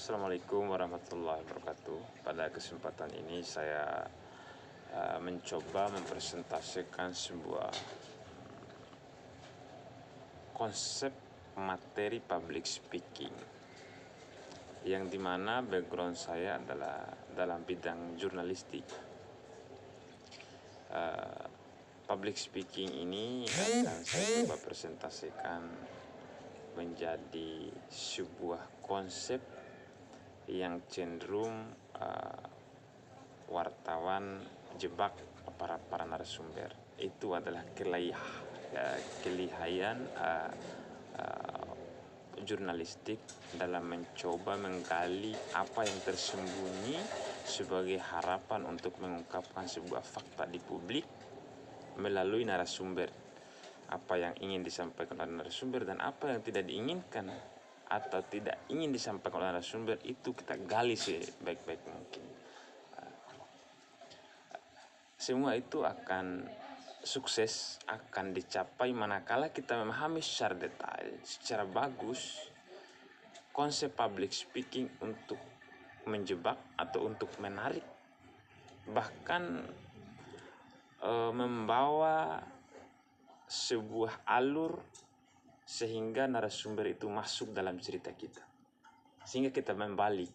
Assalamualaikum warahmatullahi wabarakatuh. Pada kesempatan ini saya mencoba mempresentasikan sebuah konsep materi public speaking yang dimana background saya adalah dalam bidang jurnalistik. Public speaking ini akan saya coba presentasikan menjadi sebuah konsep yang cenderung wartawan jebak para narasumber. Itu adalah kelihayan jurnalistik dalam mencoba menggali apa yang tersembunyi sebagai harapan untuk mengungkapkan sebuah fakta di publik melalui narasumber. Apa yang ingin disampaikan oleh narasumber dan apa yang tidak diinginkan atau tidak ingin disampaikan oleh narasumber itu kita gali sebaik-baik mungkin. Semua itu akan sukses, akan dicapai manakala kita memahami secara detail, secara bagus konsep public speaking untuk menjebak atau untuk menarik, bahkan membawa sebuah alur sehingga narasumber itu masuk dalam cerita kita, sehingga kita membalik.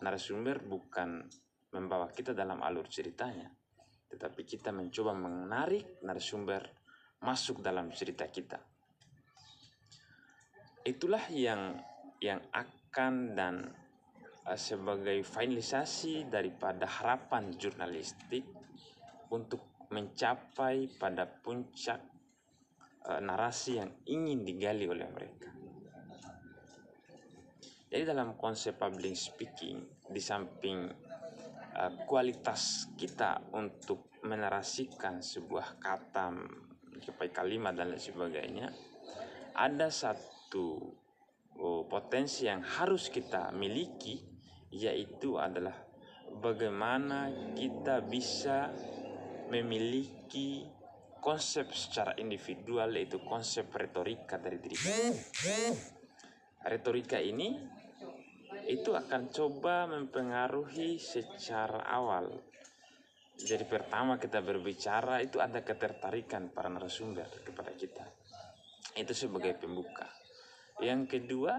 Narasumber bukan membawa kita dalam alur ceritanya, tetapi kita mencoba menarik narasumber masuk dalam cerita kita. Itulah yang akan dan sebagai finalisasi daripada harapan jurnalistik untuk mencapai pada puncak narasi yang ingin digali oleh mereka. Jadi dalam konsep public speaking, di samping kualitas kita untuk menarasikan sebuah kata, kalimat dan lain sebagainya, ada satu potensi yang harus kita miliki, yaitu adalah bagaimana kita bisa memiliki konsep secara individual, yaitu konsep retorika dari diri kita. Retorika ini itu akan coba mempengaruhi secara awal. Jadi pertama kita berbicara itu ada ketertarikan para narasumber kepada kita. Itu sebagai pembuka. Yang kedua,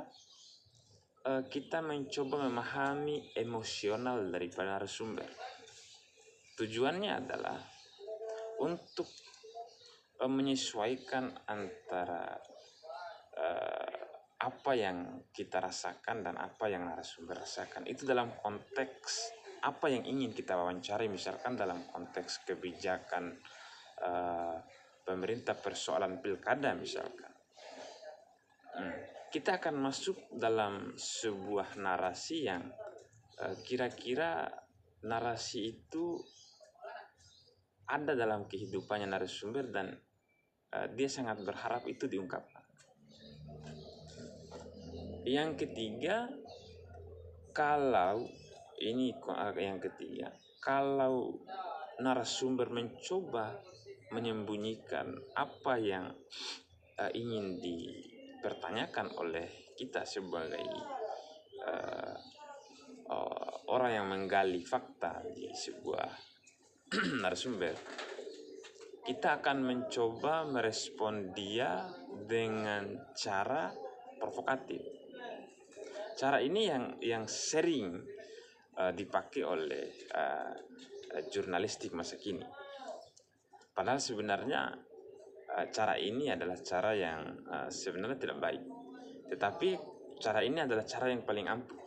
kita mencoba memahami emosional daripada narasumber. Tujuannya adalah untuk menyesuaikan antara apa yang kita rasakan dan apa yang narasumber rasakan. Itu dalam konteks apa yang ingin kita wawancari, misalkan dalam konteks kebijakan pemerintah persoalan pilkada misalkan. Kita akan masuk dalam sebuah narasi yang kira-kira narasi itu ada dalam kehidupannya narasumber dan dia sangat berharap itu diungkapkan. Yang ketiga, kalau narasumber mencoba menyembunyikan apa yang ingin dipertanyakan oleh kita sebagai orang yang menggali fakta di sebuah narasumber, kita akan mencoba merespon dia dengan cara provokatif. Cara ini yang sering dipakai oleh jurnalistik masa kini. Padahal sebenarnya cara ini adalah cara yang sebenarnya tidak baik. Tetapi cara ini adalah cara yang paling ampuh.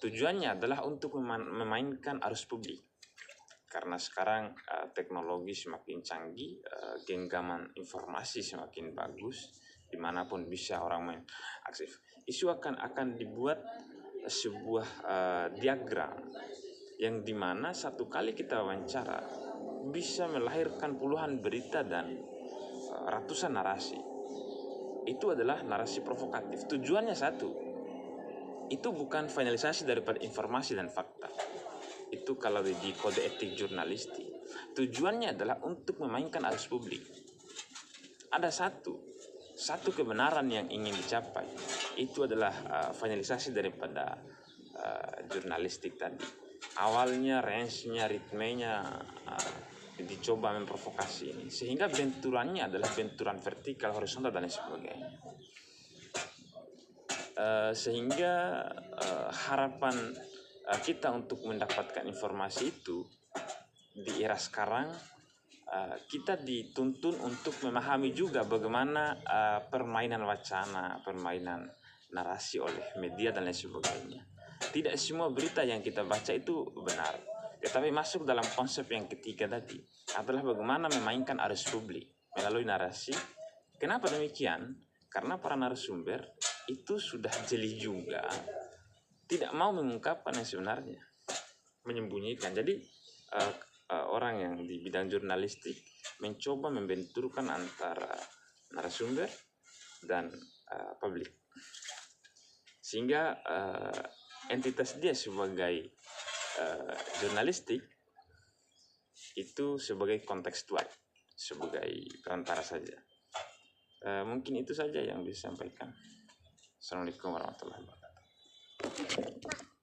Tujuannya adalah untuk memainkan arus publik. Karena sekarang teknologi semakin canggih, genggaman informasi semakin bagus, dimanapun bisa orang mengakses. Isu akan dibuat sebuah diagram yang dimana satu kali kita wawancara bisa melahirkan puluhan berita dan ratusan narasi. Itu adalah narasi provokatif. Tujuannya satu, itu bukan finalisasi daripada informasi dan fakta. Itu kalau di kode etik jurnalistik, tujuannya adalah untuk memainkan arus publik. Ada satu kebenaran yang ingin dicapai. itu adalah finalisasi daripada jurnalistik tadi. Awalnya range-nya, ritmenya dicoba memprovokasi ini, sehingga benturannya adalah benturan vertikal, horizontal dan lain sebagainya. Sehingga harapan kita untuk mendapatkan informasi itu di era sekarang, kita dituntun untuk memahami juga bagaimana permainan wacana, permainan narasi oleh media dan lain sebagainya. Tidak semua berita yang kita baca itu benar, tetapi masuk dalam konsep yang ketiga tadi adalah bagaimana memainkan arus publik melalui narasi. Kenapa demikian? Karena para narasumber itu sudah jeli juga, tidak mau mengungkapkan yang sebenarnya, menyembunyikan. Jadi orang yang di bidang jurnalistik mencoba membenturkan antara narasumber dan publik, sehingga entitas dia sebagai jurnalistik itu sebagai kontekstual, sebagai perantara saja. Mungkin itu saja yang bisa disampaikan. Assalamualaikum warahmatullahi wabarakatuh.